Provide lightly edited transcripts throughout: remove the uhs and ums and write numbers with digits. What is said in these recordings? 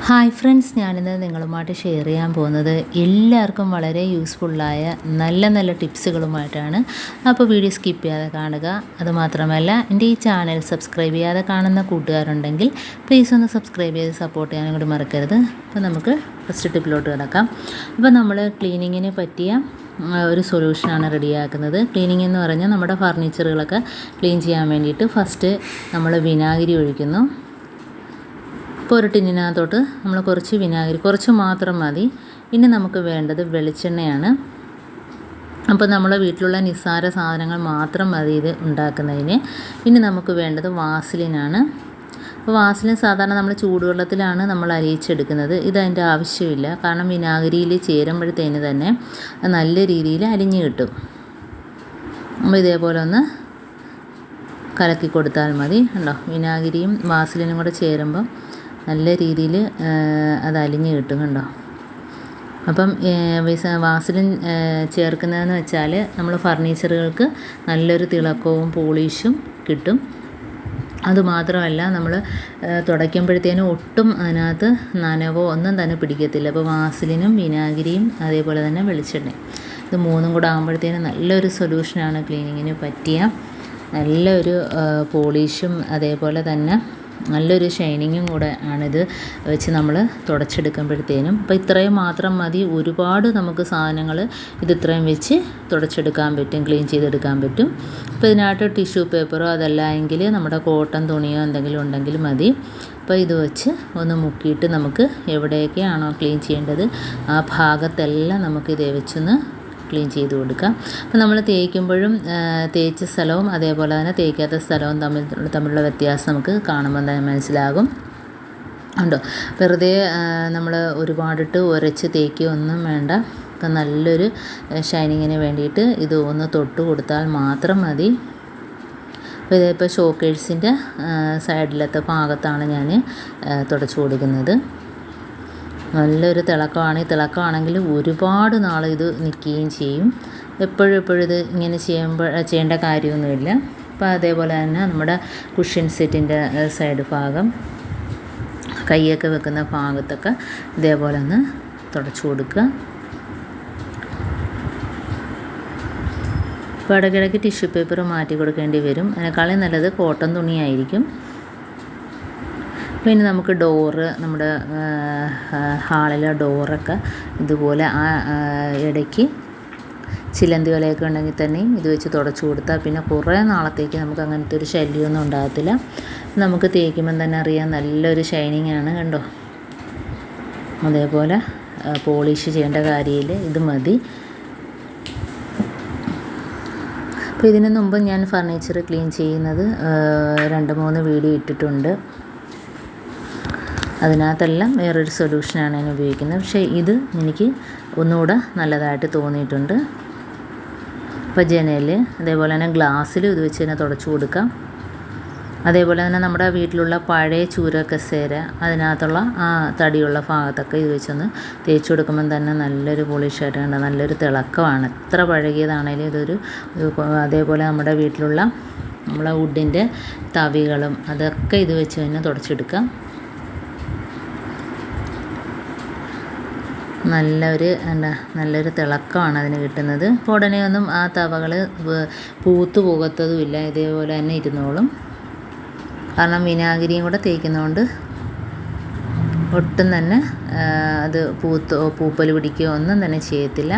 Hi friends, ഞാനിന്ന് നിങ്ങളുമായിട്ട് share ചെയ്യാൻ പോകുന്നത് എല്ലാവർക്കും വളരെ യൂസ്ഫുള്ളായ നല്ല ടിപ്സുകളുമായിട്ടാണ്. അപ്പോൾ വീഡിയോ സ്കിപ്പ് ചെയ്യാതെ കാണുക. അതുമാത്രമല്ല, എൻ്റെ ഈ ചാനൽ സബ്സ്ക്രൈബ് ചെയ്യാതെ കാണുന്ന കൂട്ടുകാരുണ്ടെങ്കിൽ പ്ലീസ് ഒന്ന് സബ്സ്ക്രൈബ് ചെയ്ത് സപ്പോർട്ട് ചെയ്യാനും കൂടി മറക്കരുത്. അപ്പോൾ നമുക്ക് ഫസ്റ്റ് ടിപ്പിലോട്ട് കിടക്കാം. അപ്പോൾ നമ്മൾ ക്ലീനിങ്ങിന് പറ്റിയ ഒരു സൊല്യൂഷനാണ് റെഡിയാക്കുന്നത്. ക്ലീനിങ് എന്ന് പറഞ്ഞാൽ നമ്മുടെ ഫർണിച്ചറുകളൊക്കെ ക്ലീൻ ചെയ്യാൻ വേണ്ടിയിട്ട് ഫസ്റ്റ് നമ്മൾ വിനാഗിരി ഒഴിക്കുന്നു. ഇപ്പോൾ ഒരു ടിന്നിനകത്തോട്ട് നമ്മൾ കുറച്ച് വിനാഗിരി, കുറച്ച് മാത്രം മതി. ഇനി നമുക്ക് വേണ്ടത് വെളിച്ചെണ്ണയാണ്. അപ്പോൾ നമ്മളെ വീട്ടിലുള്ള നിസ്സാര സാധനങ്ങൾ മാത്രം മതി ഇത് ഉണ്ടാക്കുന്നതിന്. ഇനി നമുക്ക് വേണ്ടത് വാസലിനാണ്. അപ്പോൾ വാസലിൻ സാധാരണ നമ്മൾ ചൂടുവെള്ളത്തിലാണ് നമ്മൾ അലിയിച്ചെടുക്കുന്നത്. ഇതതിൻ്റെ ആവശ്യമില്ല, കാരണം വിനാഗിരിയിൽ ചേരുമ്പോഴത്തേന് തന്നെ നല്ല രീതിയിൽ അലിഞ്ഞ് കിട്ടും. അപ്പോൾ ഇതേപോലെ ഒന്ന് കലക്കി കൊടുത്താൽ മതി. കണ്ടോ, വിനാഗിരിയും വാസലിനും കൂടെ ചേരുമ്പം നല്ല രീതിയിൽ അത് അലിഞ്ഞ് കിട്ടും. കണ്ടോ. അപ്പം വാസലിൻ ചേർക്കുന്നതെന്ന് വെച്ചാൽ നമ്മൾ ഫർണിച്ചറുകൾക്ക് നല്ലൊരു തിളക്കവും പോളിഷും കിട്ടും. അതുമാത്രമല്ല, നമ്മൾ തുടയ്ക്കുമ്പോഴത്തേനും ഒട്ടും അതിനകത്ത് നനവോ ഒന്നും തന്നെ പിടിക്കത്തില്ല. അപ്പോൾ വാസലിനും വിനാഗിരിയും അതേപോലെ തന്നെ വെളിച്ചെണ്ണയും, ഇത് മൂന്നും കൂടെ ആകുമ്പോഴത്തേനും നല്ലൊരു സൊല്യൂഷനാണ്. ക്ലീനിങ്ങിന് പറ്റിയ നല്ലൊരു പോളിഷും അതേപോലെ തന്നെ നല്ലൊരു ഷൈനിങ്ങും കൂടെ ആണിത് വെച്ച് നമ്മൾ തുടച്ചെടുക്കുമ്പോഴത്തേനും. അപ്പോൾ ഇത്രയും മാത്രം മതി. ഒരുപാട് നമുക്ക് സാധനങ്ങൾ ഇത്രയും വെച്ച് തുടച്ചെടുക്കാൻ പറ്റും, ക്ലീൻ ചെയ്തെടുക്കാൻ പറ്റും. അപ്പോൾ ഇതിനായിട്ട് ടിഷ്യൂ പേപ്പറോ അതല്ല എങ്കിൽ നമ്മുടെ കോട്ടൺ തുണിയോ എന്തെങ്കിലും ഉണ്ടെങ്കിൽ മതി. അപ്പോൾ ഇത് വെച്ച് ഒന്ന് മുക്കിയിട്ട് നമുക്ക് എവിടെയൊക്കെയാണോ ക്ലീൻ ചെയ്യേണ്ടത് ആ ഭാഗത്തെല്ലാം നമുക്ക് ഇതേ വെച്ചൊന്ന് ക്ലീൻ ചെയ്ത് കൊടുക്കാം. അപ്പോൾ നമ്മൾ തേക്കുമ്പോഴും തേച്ച സ്ഥലവും അതേപോലെ തന്നെ തേക്കാത്ത സ്ഥലവും തമ്മിലുള്ള വ്യത്യാസം നമുക്ക് കാണുമ്പോൾ തന്നെ മനസ്സിലാകും. ഉണ്ടോ, വെറുതെ നമ്മൾ ഒരുപാടിട്ട് ഉരച്ച് തേക്കുകയൊന്നും വേണ്ട. ഇപ്പം നല്ലൊരു ഷൈനിങ്ങിന് വേണ്ടിയിട്ട് ഇത് ഒന്ന് തൊട്ട് കൊടുത്താൽ മാത്രം മതി. അപ്പോൾ ഇതിപ്പോൾ ഷോക്കേഴ്സിൻ്റെ സൈഡിലത്തെ ഭാഗത്താണ് ഞാൻ തുടച്ചു കൊടുക്കുന്നത്. നല്ലൊരു തിളക്കമാണ്. ഈ തിളക്കമാണെങ്കിൽ ഒരുപാട് നാൾ ഇത് നിൽക്കുകയും ചെയ്യും. എപ്പോഴും ഇത് ഇങ്ങനെ ചെയ്യേണ്ട കാര്യമൊന്നുമില്ല. അപ്പോൾ അതേപോലെ തന്നെ നമ്മുടെ കുഷ്യൻ സെറ്റിൻ്റെ സൈഡ് ഭാഗം, കൈയൊക്കെ വെക്കുന്ന ഭാഗത്തൊക്കെ ഇതേപോലെ ഒന്ന് തുടച്ചു കൊടുക്കുക. അപ്പോൾ ഇടയ്ക്കിടയ്ക്ക് ടിഷ്യൂ പേപ്പർ മാറ്റി കൊടുക്കേണ്ടി വരും. അതിനേക്കാളും നല്ലത് കോട്ടൺ തുണിയായിരിക്കും. പിന്നെ നമുക്ക് ഡോറ്, നമ്മുടെ ഹാളിലെ ഡോറൊക്കെ ഇതുപോലെ ആ ഇടയ്ക്ക് ചിലന്തി വലയൊക്കെ ഉണ്ടെങ്കിൽ തന്നെ ഇത് വെച്ച് തുടച്ചു കൊടുത്താൽ പിന്നെ കുറേ നാളത്തേക്ക് നമുക്ക് അങ്ങനത്തെ ഒരു ശല്യമൊന്നും ഉണ്ടാകത്തില്ല. നമുക്ക് തേക്കുമ്പം തന്നെ അറിയാം നല്ലൊരു ഷൈനിങ് ആണ്. കണ്ടോ, അതേപോലെ പോളിഷ് ചെയ്യേണ്ട കാര്യമില്ല, ഇത് മതി. അപ്പോൾ ഇതിന് മുമ്പ് ഞാൻ ഫർണിച്ചർ ക്ലീൻ ചെയ്യുന്നത് 2-3 വീഡിയോ ഇട്ടിട്ടുണ്ട്. അതിനകത്തെല്ലാം വേറൊരു സൊല്യൂഷനാണ് ഞാൻ ഉപയോഗിക്കുന്നത്. പക്ഷേ ഇത് എനിക്ക് ഒന്നുകൂടെ നല്ലതായിട്ട് തോന്നിയിട്ടുണ്ട്. അപ്പോൾ ജനൽ അതേപോലെ തന്നെ ഗ്ലാസ്സിൽ ഇത് വെച്ച് തന്നെ തുടച്ചു കൊടുക്കാം. അതേപോലെ തന്നെ നമ്മുടെ വീട്ടിലുള്ള പഴയ ചൂര കസേര, അതിനകത്തുള്ള ആ തടിയുള്ള ഭാഗത്തൊക്കെ ഇത് വെച്ചൊന്ന് തേച്ച് കൊടുക്കുമ്പം തന്നെ നല്ലൊരു പോളിഷായിട്ട് കണ്ട നല്ലൊരു തിളക്കമാണ്. എത്ര പഴകിയതാണേലും ഇതൊരു. അതേപോലെ നമ്മുടെ വീട്ടിലുള്ള നമ്മളെ വുഡിൻ്റെ തവികളും അതൊക്കെ ഇത് വെച്ച് തന്നെ തുടച്ചെടുക്കാം. നല്ലൊരു തിളക്കമാണ് അതിന് കിട്ടുന്നത്. അപ്പോൾ ഉടനെ ഒന്നും ആ തവകൾ പൂത്തു പോകത്തതുമില്ല, ഇതേപോലെ തന്നെ ഇരുന്നോളും. കാരണം വിനാഗിരിയും കൂടെ തേക്കുന്നതുകൊണ്ട് ഒട്ടും തന്നെ അത് പൂപ്പൽ പിടിക്കുകയോ ഒന്നും തന്നെ ചെയ്യത്തില്ല.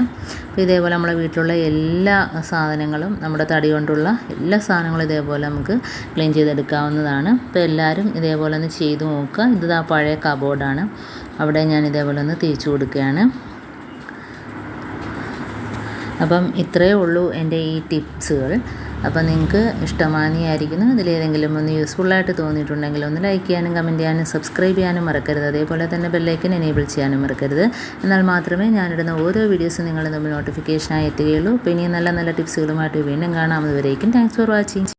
അപ്പോൾ ഇതേപോലെ നമ്മളെ വീട്ടിലുള്ള എല്ലാ സാധനങ്ങളും, നമ്മുടെ തടി കൊണ്ടുള്ള എല്ലാ സാധനങ്ങളും ഇതേപോലെ നമുക്ക് ക്ലീൻ ചെയ്തെടുക്കാവുന്നതാണ്. അപ്പോൾ എല്ലാവരും ഇതേപോലെ ഒന്ന് ചെയ്ത് നോക്കുക. ഇത് ആ പഴയ കബോർഡാണ്, അവിടെ ഞാൻ ഇതേപോലെ ഒന്ന് തേച്ച് കൊടുക്കുകയാണ്. അപ്പം ഇത്രയേ ഉള്ളൂ എൻ്റെ ഈ ടിപ്സുകൾ. അപ്പോൾ നിങ്ങൾക്ക് ഇഷ്ടമാനിയായിരിക്കുന്നു. ഇതിലേതെങ്കിലും ഒന്ന് യൂസ്ഫുള്ളായിട്ട് തോന്നിയിട്ടുണ്ടെങ്കിൽ ഒന്ന് ലൈക്ക് ചെയ്യാനും കമൻറ്റ് ചെയ്യാനും സബ്സ്ക്രൈബ് ചെയ്യാനും മറക്കരുത്. അതേപോലെ തന്നെ ബെല്ലൈക്കൻ എനേബിൾ ചെയ്യാനും മറക്കരുത്. എന്നാൽ മാത്രമേ ഞാനിടുന്ന ഓരോ വീഡിയോസും നിങ്ങളുടെ മുമ്പിൽ നോട്ടിഫിക്കേഷനായി എത്തുകയുള്ളൂ. അപ്പോൾ ഇനിയും നല്ല ടിപ്സുകളുമായിട്ട് വീണ്ടും കാണാം. അതുവരേക്കും താങ്ക്സ് ഫോർ വാച്ചിങ്.